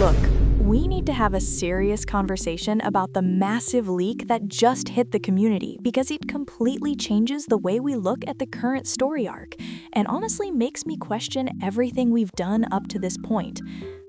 Look, we need to have a serious conversation about the massive leak that just hit the community because it completely changes the way we look at the current story arc, and honestly makes me question everything we've done up to this point.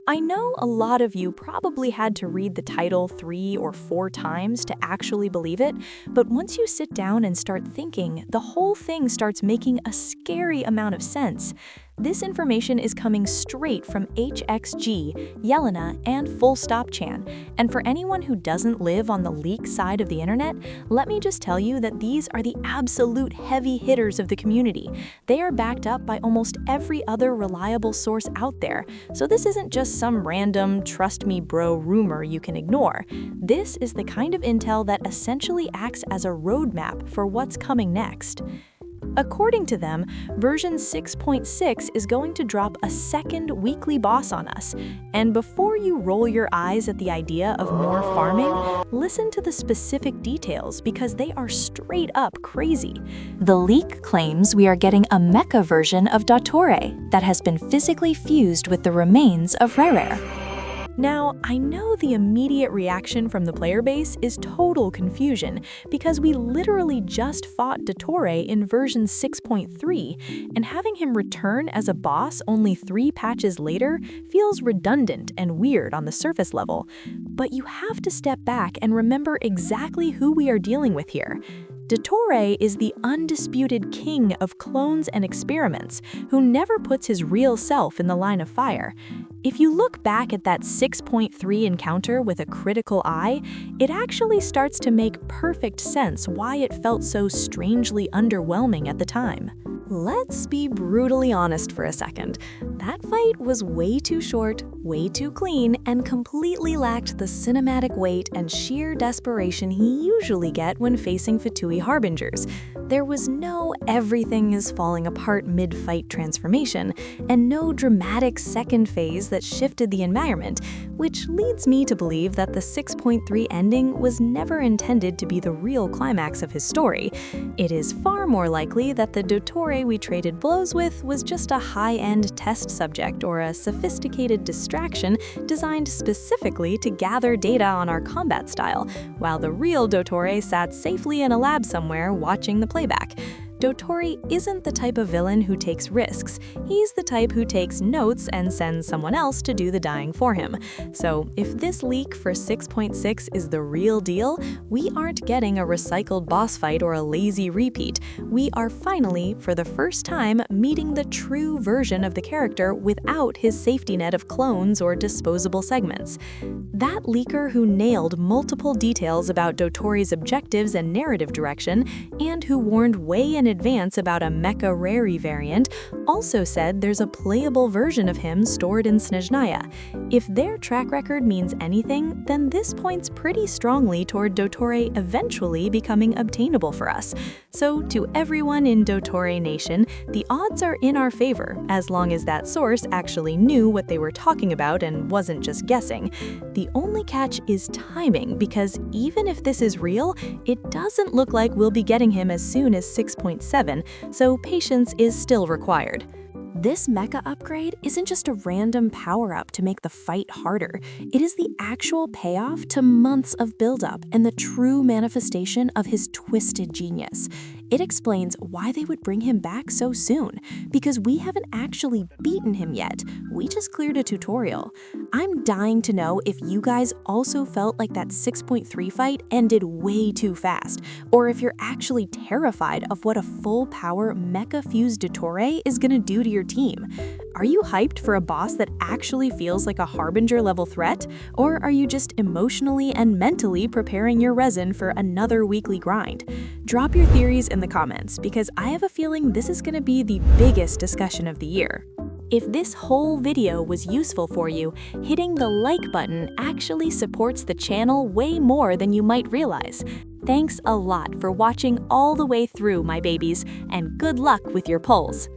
I know a lot of you probably had to read the title 3 or 4 times to actually believe it, but once you sit down and start thinking, the whole thing starts making a scary amount of sense. This information is coming straight from HXG, Yelena, and Full Stop Chan, and for anyone who doesn't live on the leak side of the internet, let me just tell you that these are the absolute heavy hitters of the community. They are backed up by almost every other reliable source out there, so this isn't just some random trust me bro rumor you can ignore. This is the kind of intel that essentially acts as a roadmap for what's coming next. According to them, version 6.6 is going to drop a second weekly boss on us. And before you roll your eyes at the idea of more farming, listen to the specific details because they are straight up crazy. The leak claims we are getting a mecha version of Dottore that has been physically fused with the remains of Rere. Now, I know the immediate reaction from the player base is total confusion because we literally just fought Dottore in version 6.3, and having him return as a boss only 3 patches later feels redundant and weird on the surface level. But you have to step back and remember exactly who we are dealing with here. Dottore is the undisputed king of clones and experiments, who never puts his real self in the line of fire. If you look back at that 6.3 encounter with a critical eye, it actually starts to make perfect sense why it felt so strangely underwhelming at the time. Let's be brutally honest for a second. That fight was way too short, way too clean, and completely lacked the cinematic weight and sheer desperation he usually gets when facing Fatui Harbingers. There was no everything is falling apart mid-fight transformation, and no dramatic second phase that shifted the environment, which leads me to believe that the 6.3 ending was never intended to be the real climax of his story. It is far more likely that the Dottore we traded blows with was just a high-end test subject or a sophisticated distraction designed specifically to gather data on our combat style, while the real Dottore sat safely in a lab somewhere watching the playback. Dottore isn't the type of villain who takes risks. He's the type who takes notes and sends someone else to do the dying for him. So if this leak for 6.6 is the real deal, we aren't getting a recycled boss fight or a lazy repeat. We are finally, for the first time, meeting the true version of the character without his safety net of clones or disposable segments. That leaker who nailed multiple details about Dottore's objectives and narrative direction, and who warned way in advance about a Mecha Rare variant, also said there's a playable version of him stored in Snezhnaya. If their track record means anything, then this points pretty strongly toward Dottore eventually becoming obtainable for us. So to everyone in Dottore Nation, the odds are in our favor, as long as that source actually knew what they were talking about and wasn't just guessing. The only catch is timing, because even if this is real, it doesn't look like we'll be getting him as soon as 6.7, so patience is still required. This mecha upgrade isn't just a random power-up to make the fight harder. It is the actual payoff to months of build-up and the true manifestation of his twisted genius. It explains why they would bring him back so soon, because we haven't actually beaten him yet. We just cleared a tutorial. I'm dying to know if you guys also felt like that 6.3 fight ended way too fast, or if you're actually terrified of what a full-power mecha-fused Dottore is gonna do to your team. Are you hyped for a boss that actually feels like a Harbinger-level threat, or are you just emotionally and mentally preparing your resin for another weekly grind? Drop your theories in the comments, because I have a feeling this is going to be the biggest discussion of the year. If this whole video was useful for you, hitting the like button actually supports the channel way more than you might realize. Thanks a lot for watching all the way through, my babies, and good luck with your polls.